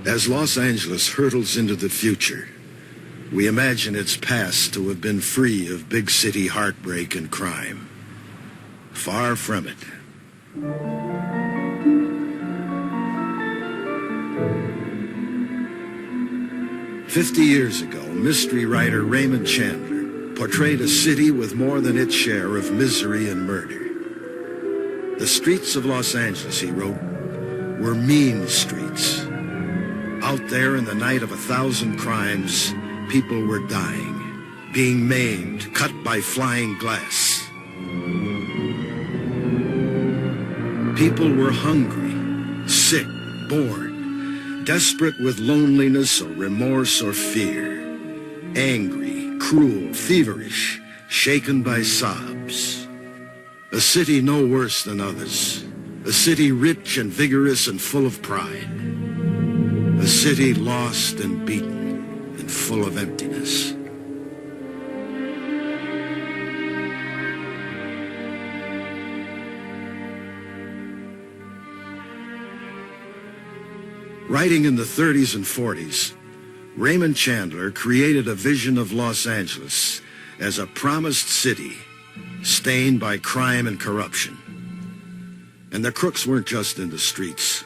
As Los Angeles hurtles into the future, we imagine its past to have been free of big city heartbreak and crime. Far from it. "50 years ago, mystery writer Raymond Chandler portrayed a city with more than its share of misery and murder. The streets of Los Angeles, he wrote, were mean streets. Out there in the night of 1,000 crimes, people were dying, being maimed, cut by flying glass. People were hungry, sick, bored, desperate with loneliness or remorse or fear, angry, cruel, feverish, shaken by sobs. A city no worse than others, a city rich and vigorous and full of pride, a city lost and beaten and full of emptiness." Writing in the 30s and 40s, Raymond Chandler created a vision of Los Angeles as a promised city stained by crime and corruption. And the crooks weren't just in the streets.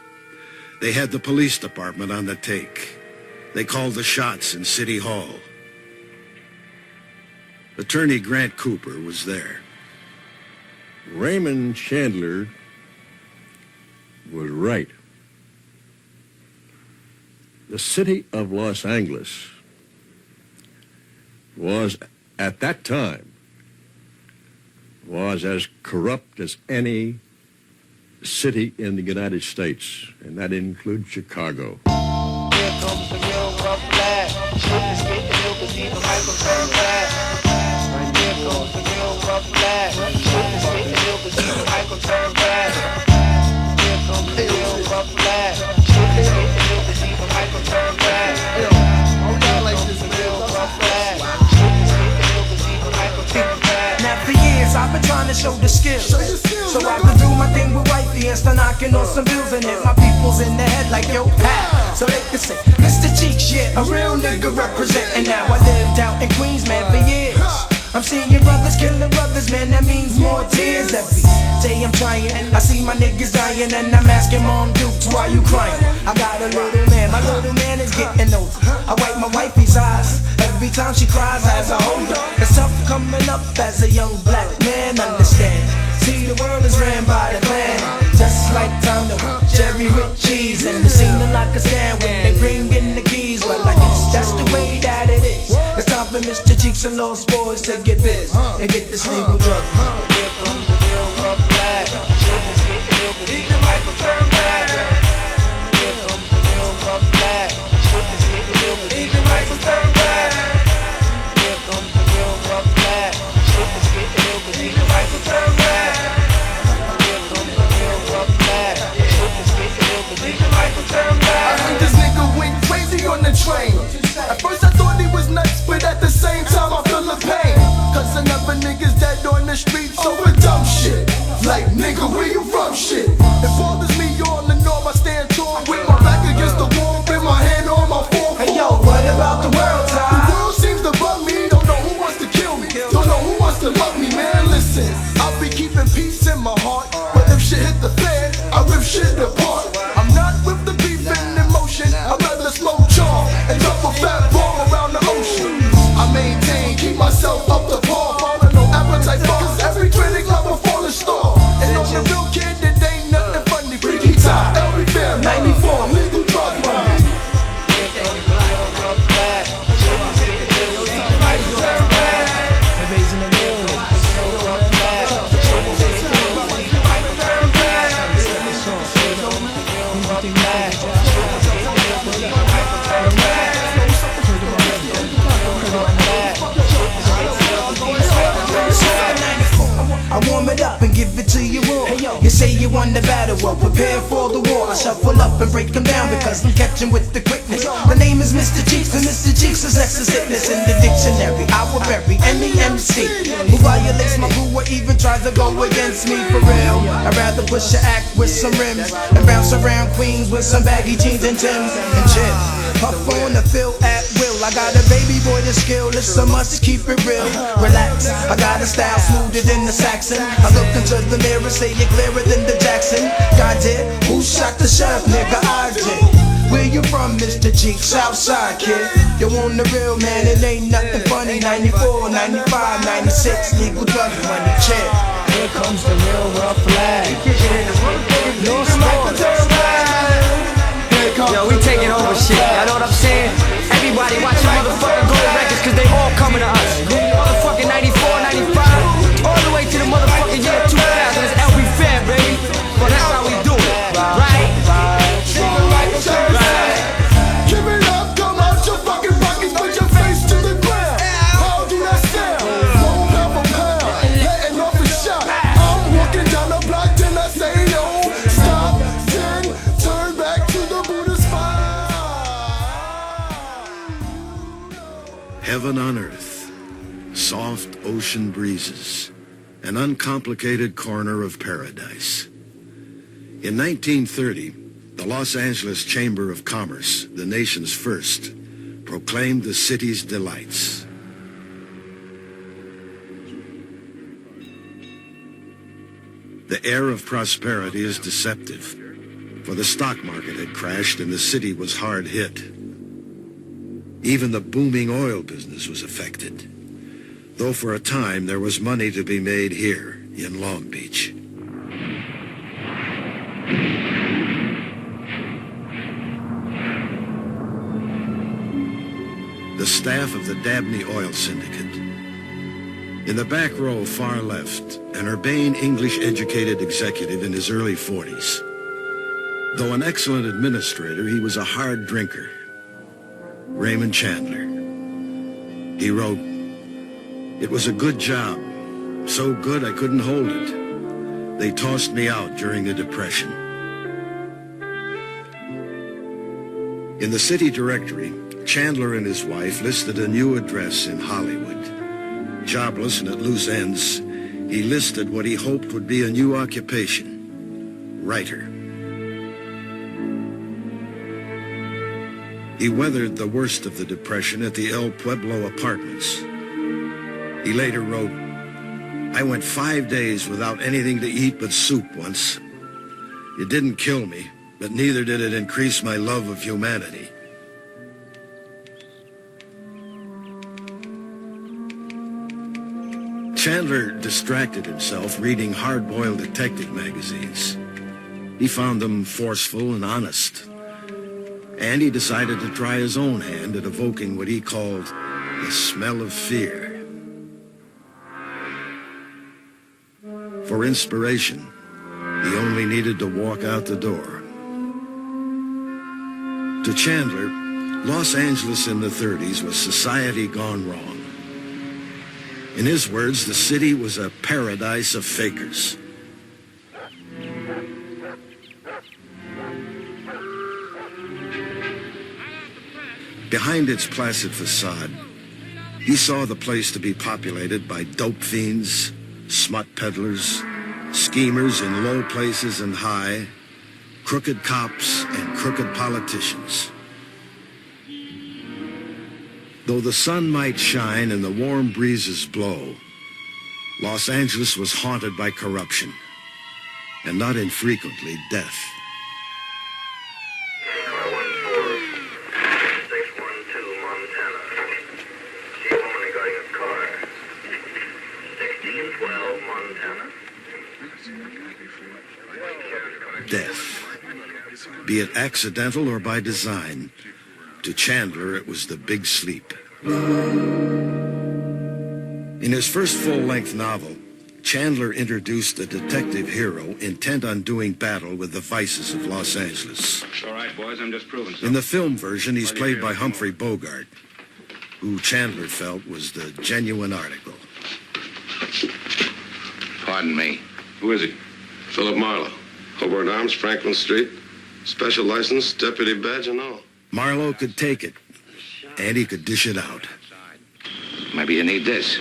They had the police department on the take. They called the shots in City Hall. Attorney Grant Cooper was there. Raymond Chandler was right. The city of Los Angeles was, at that time, was as corrupt as any city in the United States, and that includes Chicago. Here comes the real rough lad. Shouldn't skate the hill, 'cause even Michael turned bad. Here comes the real rough lad. Shouldn't skate the hill, 'cause even Michael turned bad. Here comes the real rough lad. Shouldn't skate the hill, 'cause even Michael turned bad. Here comes the real rough lad. Shouldn't skate the hill, 'cause even Michael turned bad. Now for years I've been trying to show the skills, so I can do my thing with wifey and start knocking on some bills and hit my peoples in the head like yo pal, so they can say Mr. Cheek shit, a real nigga representing. Now I lived out in Queens, man, for years. I'm seeing brothers killing brothers, man, that means more tears. Every day I'm trying, I see my niggas dying, and I'm asking Mom Dukes, why you crying? I got a little man, my little man is getting older. I wipe my wifey's eyes every time she cries as I hold her. It's tough coming up as a young black man, understand. See, the world is ran by the clan, just like Tondo, cherry with cheese. And it seems like a stand when they bring in the keys. Well, I guess that's the way that it is. It's time for Mr. Cheeks and Lost Boys to get biz and get this legal drug. Here comes the real rough lad. Shouldn't skate the hill, 'cause even Michael turned bad. Here comes the real rough lad. Shouldn't skate the hill, 'cause even Michael turned bad. Here comes the real rough lad. Shouldn't skate the hill, 'cause even Michael turned bad. Here comes the real rough lad. Shouldn't skate the hill, 'cause even Michael turned bad. I heard this nigga went crazy on the train. At first I thought he was nuts, but at the same time I feel the pain. Cause another nigga's dead on the streets over dumb shit. Like, nigga, where you from shit? It bothers me all the norm, I stand tall with my back against the wall, with my hand on my forearm. Hey yo, what about the world, Ty? The world seems to bug me, don't know who wants to kill me, don't know who wants to love me, man, listen. I'll be keeping peace in my heart, but if shit hit the fan, I rip shit apart. I'm not with the beef and emotion, I'd rather smoke chalk and drop a fat ball around the ocean. I maintain, keep myself up the par, falling no appetite for, 'cause every critic love a falling star. And on the real kid, it ain't nothing funny, freaky time, every fair, 94, legal drug money. Here comes the real rough lad. Shouldn't skate the hill, 'cause even Michael turned bad. Raising the real Real rough lad. Shouldn't skate the hill, 'cause even Michael turned bad. Here comes give it to you all. You say you won the battle, well prepare for the war. I shuffle up and break them down because I'm catching with the quickness. The name is Mr. Cheeks, and Mr. Cheeks is X's fitness in the dictionary. I will bury any MC who violates my rule or even tries to go against me for real. I'd rather push your act with some rims and bounce around Queens with some baggy jeans and Timbs and chips. Puff on the fill at will. I got a baby boy to skill, it's a must, keep it real. Relax, I got a style smoother than the Saxon. I look into the mirror, say you're clearer than the Jackson. God did, who shot the sheriff, nigga? I did. Where you from, Mr. Cheek? Southside, kid. You want the real man, it ain't nothing funny. 94, 95, 96, legal drug money, chill. Here comes the real rough flag. No smoke. Yo, we taking over shit, y'all know what I'm saying? Everybody watching motherfucking gold records cause they all coming to us. Motherfucking 94, 95, all the way to the motherfucking year 2000. It's LB Fair, baby. But that's how we do it, right? Give it up, come out your fucking pockets, put your face to the ground. How do that sound? Roll pound for pound, letting off a shot. I'm walking down the block, then I say no. Stop, then turn back to the Buddha spot. Heaven on earth, soft ocean breezes, an uncomplicated corner of paradise. In 1930, the Los Angeles Chamber of Commerce, the nation's first, proclaimed the city's delights. The air of prosperity is deceptive, for the stock market had crashed and the city was hard hit. Even the booming oil business was affected, though for a time there was money to be made here in Long Beach. The staff of the Dabney Oil Syndicate. In the back row, far left, an urbane English-educated executive in his early 40s. Though an excellent administrator, he was a hard drinker. Raymond Chandler. He wrote, "It was a good job, so good I couldn't hold it. They tossed me out during the Depression." In the city directory, Chandler and his wife listed a new address in Hollywood. Jobless and at loose ends, he listed what he hoped would be a new occupation, writer. He weathered the worst of the Depression at the El Pueblo Apartments. He later wrote, "I went 5 days without anything to eat but soup once. It didn't kill me, but neither did it increase my love of humanity." Chandler distracted himself reading hard-boiled detective magazines. He found them forceful and honest, and he decided to try his own hand at evoking what he called the smell of fear. For inspiration, he only needed to walk out the door. To Chandler, Los Angeles in the 30s was society gone wrong. In his words, the city was a paradise of fakers. Behind its placid facade, he saw the place to be populated by dope fiends, smut peddlers, schemers in low places and high, crooked cops and crooked politicians. Though the sun might shine and the warm breezes blow, Los Angeles was haunted by corruption, and not infrequently death. Death, be it accidental or by design. To Chandler, it was the big sleep. In his first full-length novel, Chandler introduced a detective hero intent on doing battle with the vices of Los Angeles. All right, boys, I'm just proving something. In the film version, he's played by Humphrey Bogart, who Chandler felt was the genuine article. Pardon me. Who is he? Philip Marlowe. Hobart Arms, Franklin Street. Special license, deputy badge and all. Marlowe could take it, and he could dish it out. Maybe you need this.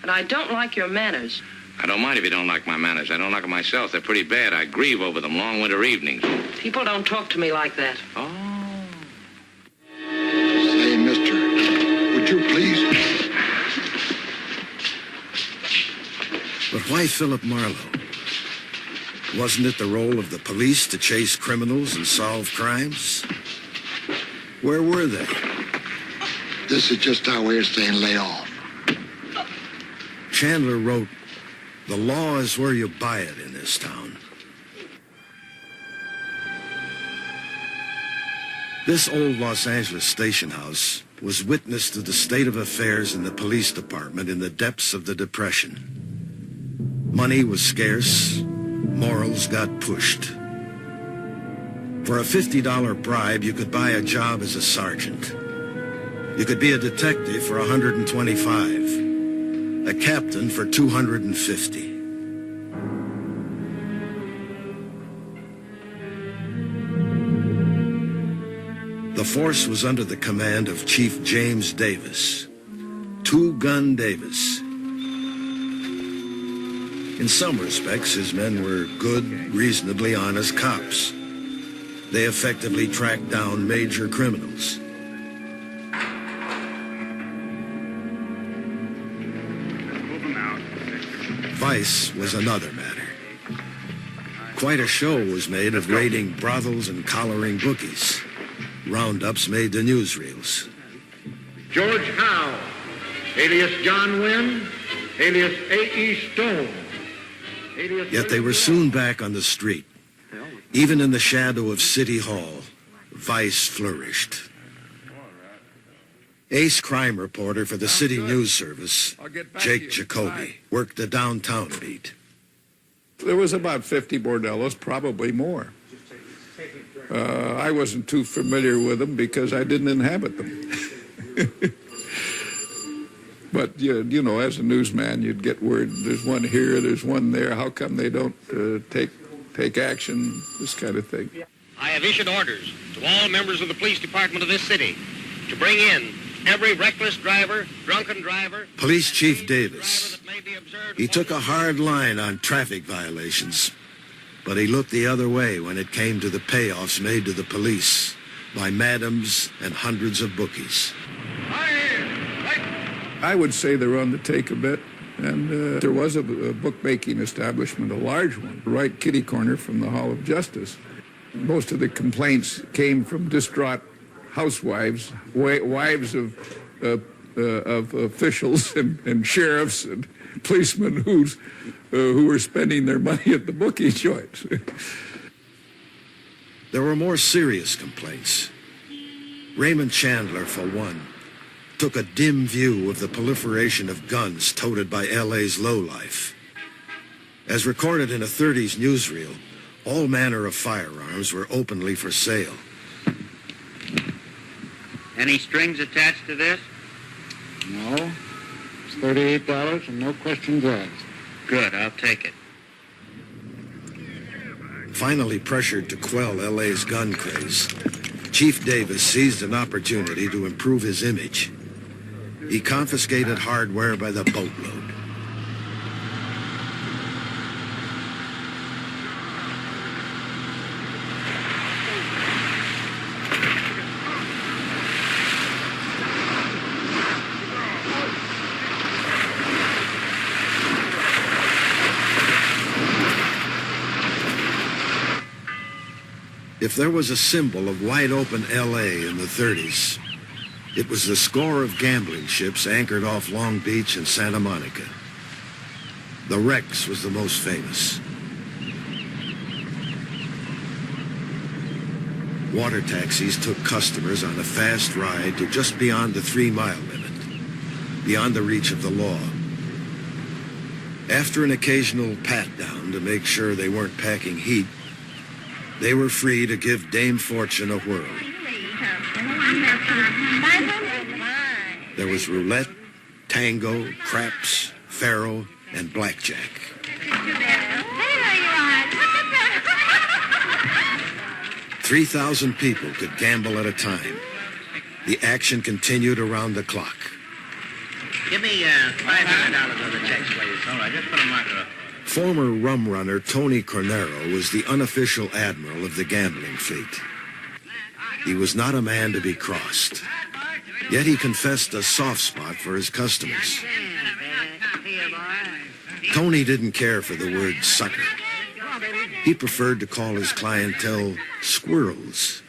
And I don't like your manners. I don't mind if you don't like my manners. I don't like them myself. They're pretty bad. I grieve over them long winter evenings. People don't talk to me like that. Oh. Say, mister, would you please? But why Philip Marlowe? Wasn't it the role of the police to chase criminals and solve crimes? Where were they? This is just our way of saying lay off. Chandler wrote, "The law is where you buy it in this town." This old Los Angeles station house was witness to the state of affairs in the police department in the depths of the Depression. Money was scarce, morals got pushed. For a $50 bribe, you could buy a job as a sergeant. You could be a detective for $125, a captain for $250. The force was under the command of Chief James Davis, Two Gun Davis. In some respects, his men were good, reasonably honest cops. They effectively tracked down major criminals. Vice was another matter. Quite a show was made of raiding brothels and collaring bookies. Roundups made the newsreels. George Howe, alias John Wynn, alias A.E. Stone. Yet they were soon back on the street. Even in the shadow of City Hall, Vice flourished. Ace crime reporter for the City News Service, Jake Jacoby, worked the downtown beat. There was about 50 bordellos, probably more. I wasn't too familiar with them because I didn't inhabit them. But, you know, as a newsman, you'd get word, there's one here, there's one there. How come they don't take action, this kind of thing. I have issued orders to all members of the police department of this city to bring in every reckless driver, drunken driver. Police Chief Davis. He took a hard line on traffic violations, but he looked the other way when it came to the payoffs made to the police by madams and hundreds of bookies. I would say they're on the take a bit. And there was a bookmaking establishment, a large one, right kitty corner from the Hall of Justice. Most of the complaints came from distraught housewives, wives of officials and sheriffs and policemen who were spending their money at the bookie joints. There were more serious complaints. Raymond Chandler, for one, took a dim view of the proliferation of guns toted by LA's lowlife. As recorded in a 30s newsreel, all manner of firearms were openly for sale. Any strings attached to this? No. It's $38 and no questions asked. Good, I'll take it. Finally pressured to quell LA's gun craze, Chief Davis seized an opportunity to improve his image. He confiscated hardware by the boatload. If there was a symbol of wide-open L.A. in the 30s, it was the score of gambling ships anchored off Long Beach and Santa Monica. The Rex was the most famous. Water taxis took customers on a fast ride to just beyond the 3-mile limit, beyond the reach of the law. After an occasional pat-down to make sure they weren't packing heat, they were free to give Dame Fortune a whirl. There was roulette, tango, craps, faro, and blackjack. 3,000 people could gamble at a time. The action continued around the clock. Give me $500 of the checks, please. All right, just put a marker up. Former rum runner Tony Cornero was the unofficial admiral of the gambling fleet. He was not a man to be crossed. Yet he confessed a soft spot for his customers. Tony didn't care for the word sucker. He preferred to call his clientele squirrels.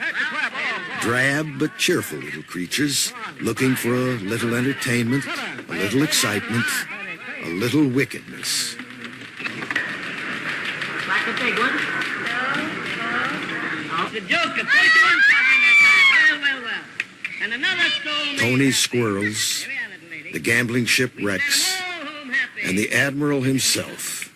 Drab but cheerful little creatures looking for a little entertainment, a little excitement, a little wickedness. Like a big one? The Joker, 41 well. And another stole. Tony's squirrels, the gambling ship wrecks, and the admiral himself,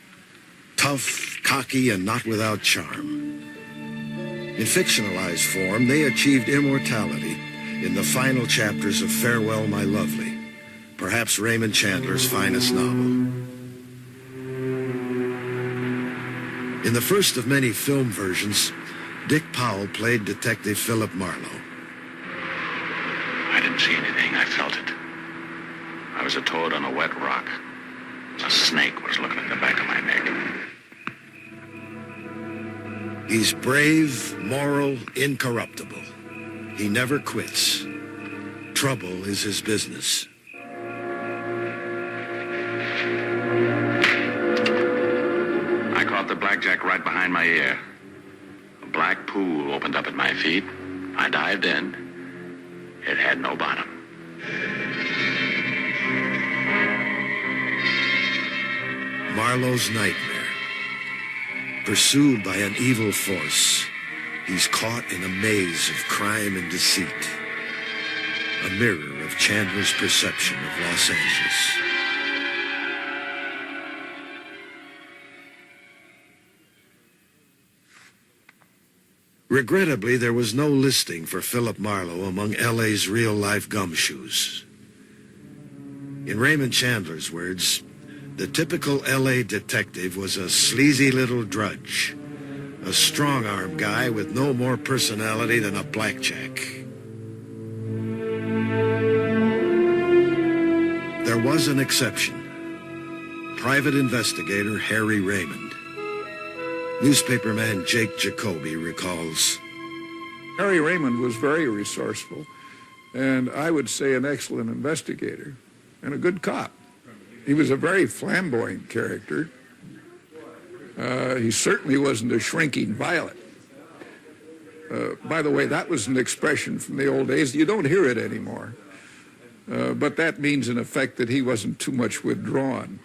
tough, cocky, and not without charm. In fictionalized form, they achieved immortality in the final chapters of Farewell, My Lovely, perhaps Raymond Chandler's finest novel. In the first of many film versions, Dick Powell played Detective Philip Marlowe. I didn't see anything. I felt it. I was a toad on a wet rock. A snake was looking at the back of my neck. He's brave, moral, incorruptible. He never quits. Trouble is his business. I caught the blackjack right behind my ear. A black pool opened up at my feet. I dived in. It had no bottom. Marlowe's nightmare. Pursued by an evil force, he's caught in a maze of crime and deceit. A mirror of Chandler's perception of Los Angeles. Regrettably, there was no listing for Philip Marlowe among L.A.'s real-life gumshoes. In Raymond Chandler's words, the typical L.A. detective was a sleazy little drudge, a strong-arm guy with no more personality than a blackjack. There was an exception. Private investigator Harry Raymond. Newspaperman Jake Jacoby recalls, Harry Raymond was very resourceful, and I would say an excellent investigator and a good cop. He was a very flamboyant character. He certainly wasn't a shrinking violet. By the way, that was an expression from the old days. You don't hear it anymore. But that means, in effect, that he wasn't too much withdrawn.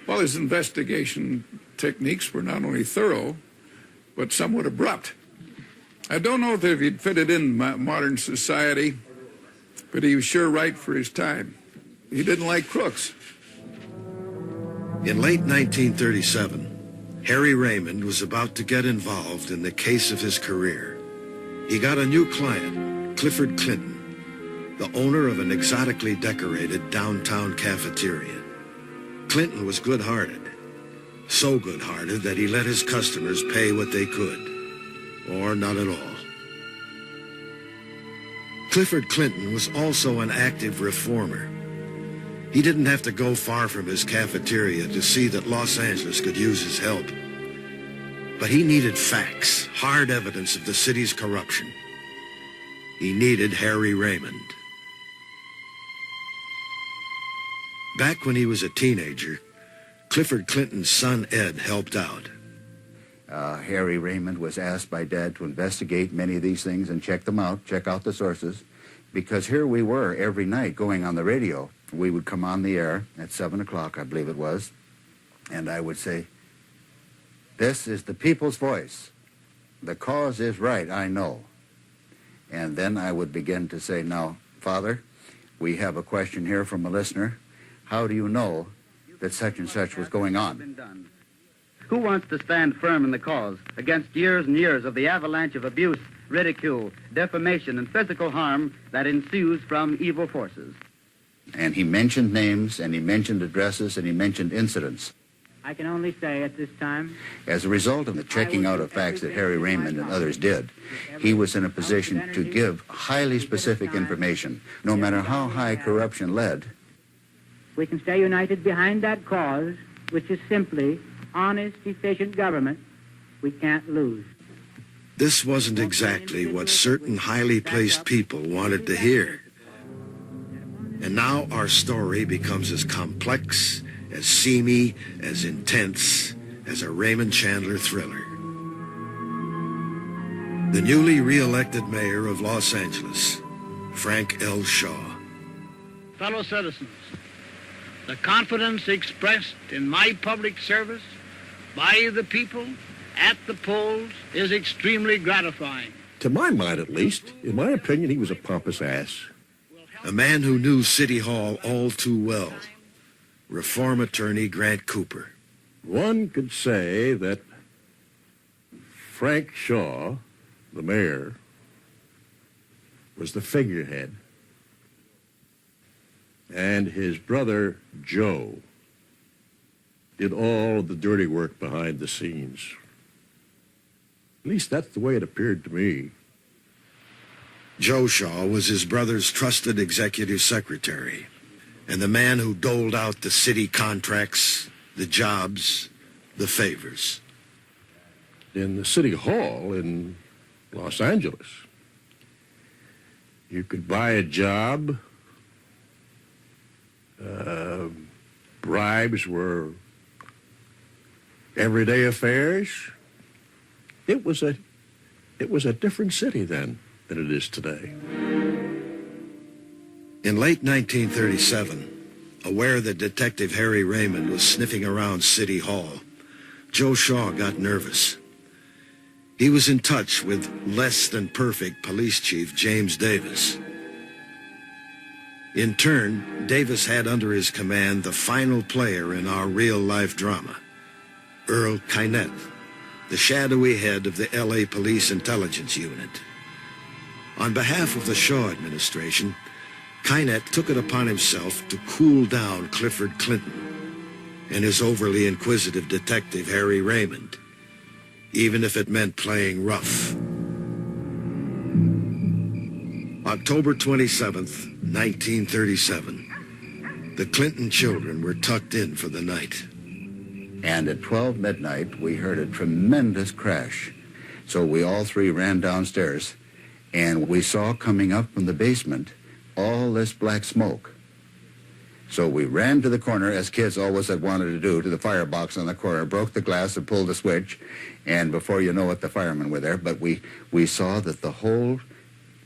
Well, his investigation techniques were not only thorough, but somewhat abrupt. I don't know if he'd fit it in modern society, but he was sure right for his time. He didn't like crooks. In late 1937, Harry Raymond was about to get involved in the case of his career. He got a new client, Clifford Clinton, the owner of an exotically decorated downtown cafeteria. Clinton was good-hearted, so good-hearted that he let his customers pay what they could, or not at all. Clifford Clinton was also an active reformer. He didn't have to go far from his cafeteria to see that Los Angeles could use his help. But he needed facts, hard evidence of the city's corruption. He needed Harry Raymond. Back when he was a teenager, Clifford Clinton's son Ed helped out. Harry Raymond was asked by Dad to investigate many of these things and check them out, check out the sources, because here we were every night going on the radio. We would come on the air at 7 o'clock, I believe it was, and I would say, "This is the people's voice. The cause is right, I know." And then I would begin to say, "Now, Father, we have a question here from a listener. How do you know that such and such was going on?" Who wants to stand firm in the cause against years and years of the avalanche of abuse, ridicule, defamation, and physical harm that ensues from evil forces? And he mentioned names, and he mentioned addresses, and he mentioned incidents. I can only say at this time, As a result of the checking out of facts that Harry Raymond and others did, he was in a position to give highly specific information, no matter how high corruption led. we can stay united behind that cause, which is simply honest, efficient government. We can't lose. This wasn't exactly what certain highly placed people wanted to hear. And now our story becomes as complex, as seamy, as intense as a Raymond Chandler thriller. The newly re-elected mayor of Los Angeles, Frank L. Shaw. Fellow citizens, the confidence expressed in my public service by the people at the polls is extremely gratifying. To my mind, at least, in my opinion, he was a pompous ass. A man who knew City Hall all too well, reform attorney Grant Cooper. One could say that Frank Shaw, the mayor, was the figurehead, and his brother Joe did all of the dirty work behind the scenes. At least that's the way it appeared to me. Joe Shaw was his brother's trusted executive secretary and the man who doled out the city contracts, the jobs, the favors. In the City Hall in Los Angeles, you could buy a job. Bribes were everyday affairs. It was a different city then than it is today. In late 1937, aware that Detective Harry Raymond was sniffing around City Hall, Joe Shaw got nervous. He was in touch with less than perfect Police Chief James Davis. In turn, Davis had under his command the final player in our real-life drama, Earl Kynette, the shadowy head of the L.A. Police Intelligence Unit. On behalf of the Shaw administration, Kynette took it upon himself to cool down Clifford Clinton and his overly inquisitive detective Harry Raymond, even if it meant playing rough. October 27th, 1937. The Clinton children were tucked in for the night. And at 12 midnight, we heard a tremendous crash. So we all three ran downstairs, and we saw coming up from the basement all this black smoke. So we ran to the corner, as kids always had wanted to do, to the firebox on the corner, broke the glass and pulled the switch, and before you know it, the firemen were there. But we saw that the whole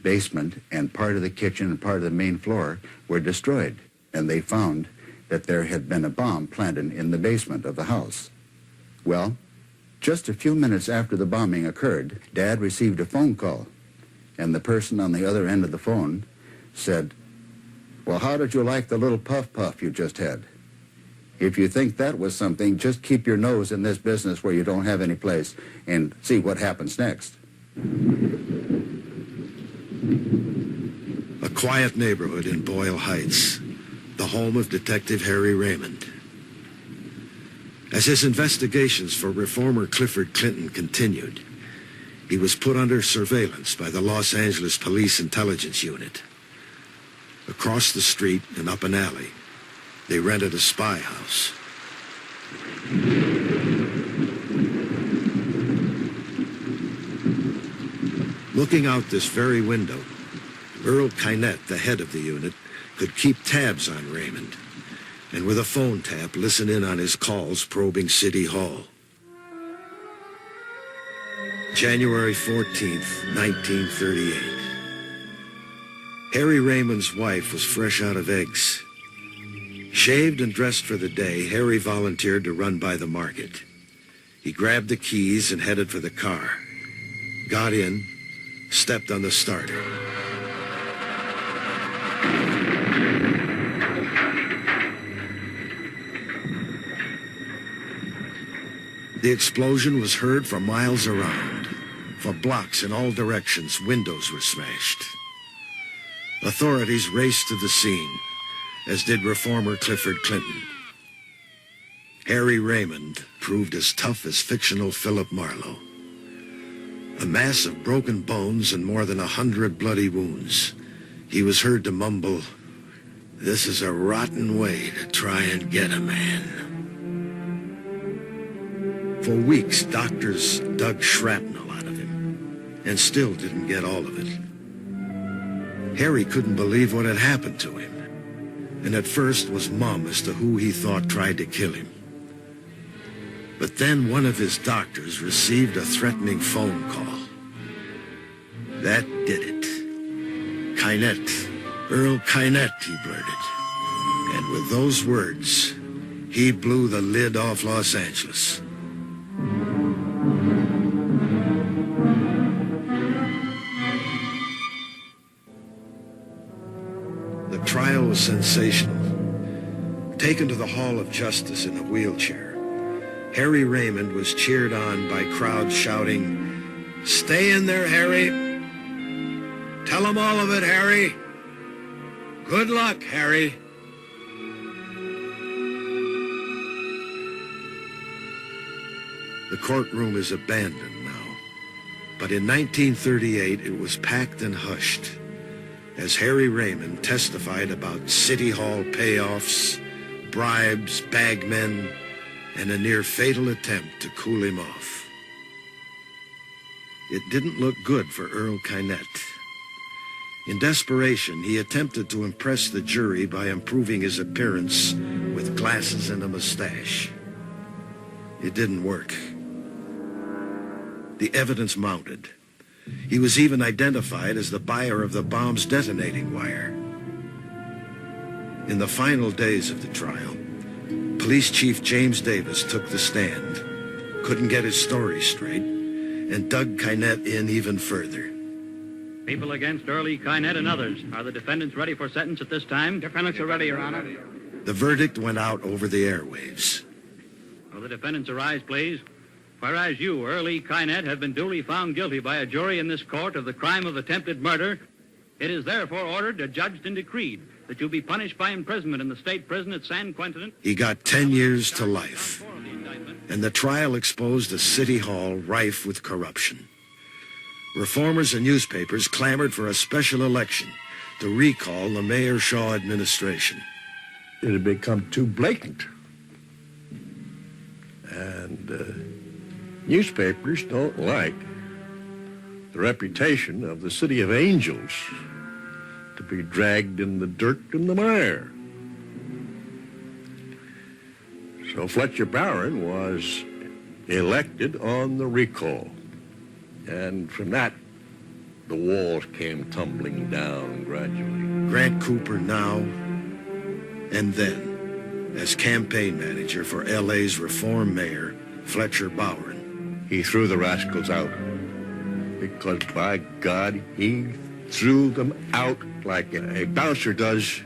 basement and part of the kitchen and part of the main floor were destroyed. And they found that there had been a bomb planted in the basement of the house. Well, just a few minutes after the bombing occurred, Dad received a phone call, and the person on the other end of the phone said, "Well, how did you like the little puff you just had? If you think that was something, just keep your nose in this business where you don't have any place and see what happens next." A quiet neighborhood in Boyle Heights, the home of Detective Harry Raymond. As his investigations for reformer Clifford Clinton continued, he was put under surveillance by the Los Angeles Police Intelligence Unit. Across the street and up an alley, they rented a spy house. Looking out this very window, Earl Kynette, the head of the unit, could keep tabs on Raymond, and with a phone tap, listen in on his calls probing City Hall. January 14th, 1938. Harry Raymond's wife was fresh out of eggs. Shaved and dressed for the day, Harry volunteered to run by the market. He grabbed the keys and headed for the car. Got in, stepped on the starter. The explosion was heard for miles around. For blocks in all directions, windows were smashed. Authorities raced to the scene, as did reformer Clifford Clinton. Harry Raymond proved as tough as fictional Philip Marlowe. A mass of broken bones and more than 100 bloody wounds. He was heard to mumble, "This is a rotten way to try and get a man." For weeks, doctors dug shrapnel out of him, and still didn't get all of it. Harry couldn't believe what had happened to him, and at first was mum as to who he thought tried to kill him. But then one of his doctors received a threatening phone call. That did it. Kynette, Earl Kynette, he blurted. And with those words, he blew the lid off Los Angeles. The trial was sensational. Taken to the Hall of Justice in a wheelchair, Harry Raymond was cheered on by crowds shouting, "Stay in there, Harry. Tell them all of it, Harry. Good luck, Harry." The courtroom is abandoned now, but in 1938 it was packed and hushed as Harry Raymond testified about City Hall payoffs, bribes, bagmen, and a near-fatal attempt to cool him off. It didn't look good for Earl Kynette. In desperation, he attempted to impress the jury by improving his appearance with glasses and a mustache. It didn't work. The evidence mounted. He was even identified as the buyer of the bomb's detonating wire. In the final days of the trial, Police Chief James Davis took the stand, couldn't get his story straight, and dug Kynette in even further. People against Earl E. Kynette and others. Are the defendants ready for sentence at this time? Defendants are ready, Your Honor. The verdict went out over the airwaves. Will the defendants arise, please? Whereas you, Earl E. Kynette, have been duly found guilty by a jury in this court of the crime of attempted murder, it is therefore ordered, adjudged, and decreed that you be punished by imprisonment in the state prison at San Quentin. He got 10 years to life, and the trial exposed a city hall rife with corruption. Reformers and newspapers clamored for a special election to recall the Mayor Shaw administration. It had become too blatant. And newspapers don't like the reputation of the City of Angels to be dragged in the dirt and the mire. So Fletcher Barron was elected on the recall. And from that, the walls came tumbling down gradually. Grant Cooper now and then as campaign manager for L.A.'s reform mayor, Fletcher Barron. He threw the rascals out because, by God, he threw them out like a bouncer does.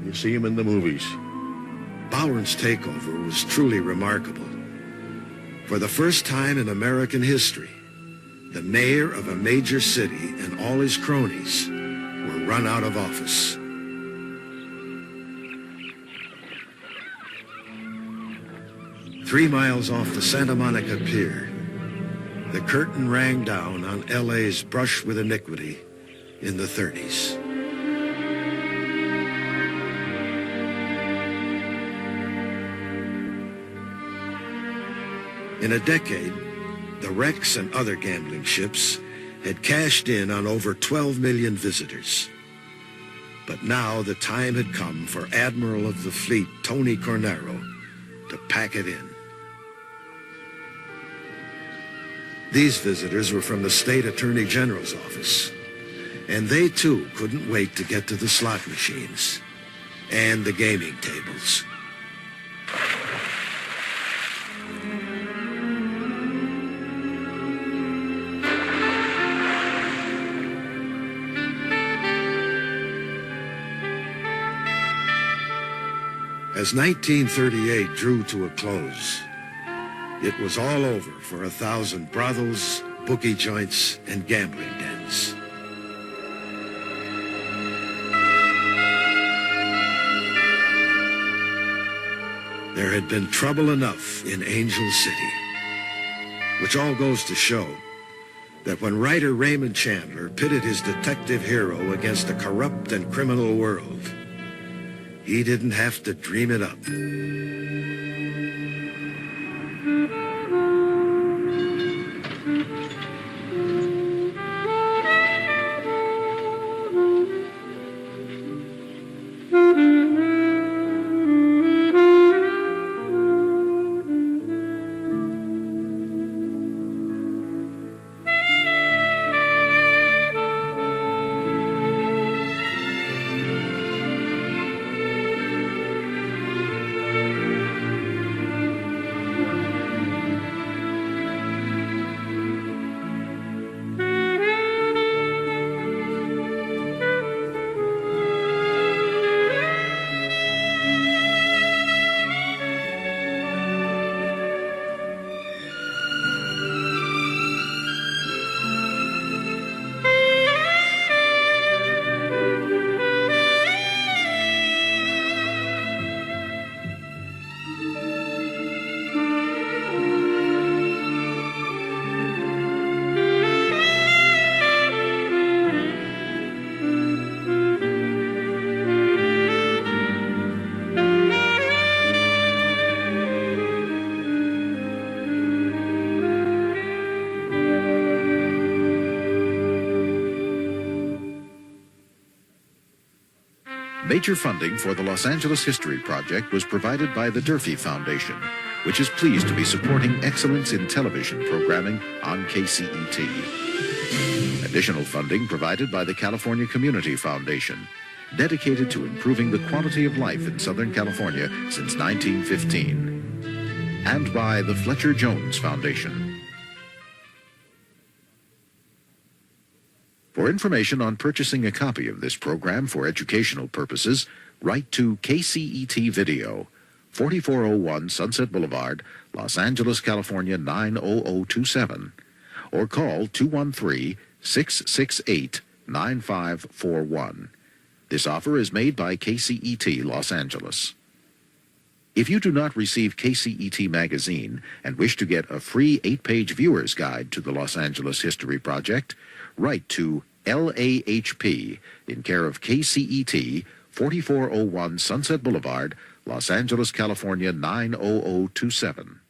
You see him in the movies. Barron's takeover was truly remarkable. For the first time in American history, the mayor of a major city and all his cronies were run out of office. Three miles off the Santa Monica Pier, the curtain rang down on L.A.'s brush with iniquity in the 30s. In a decade, the wrecks and other gambling ships had cashed in on over 12 million visitors. But now the time had come for Admiral of the Fleet Tony Cornaro to pack it in. These visitors were from the State Attorney General's office, and they too couldn't wait to get to the slot machines and the gaming tables. As 1938 drew to a close, it was all over for 1,000 brothels, bookie joints, and gambling dens. there had been trouble enough in Angel City. Which all goes to show that when writer Raymond Chandler pitted his detective hero against a corrupt and criminal world, he didn't have to dream it up. Major funding for the Los Angeles History Project was provided by the Durfee Foundation, which is pleased to be supporting excellence in television programming on KCET. Additional funding provided by the California Community Foundation, dedicated to improving the quality of life in Southern California since 1915. And by the Fletcher Jones Foundation. For information on purchasing a copy of this program for educational purposes, write to KCET Video, 4401 Sunset Boulevard, Los Angeles, California 90027, or call 213-668-9541. This offer is made by KCET Los Angeles. If you do not receive KCET Magazine and wish to get a free 8-page viewer's guide to the Los Angeles History Project, write to LAHP in care of KCET, 4401 Sunset Boulevard, Los Angeles, California 90027.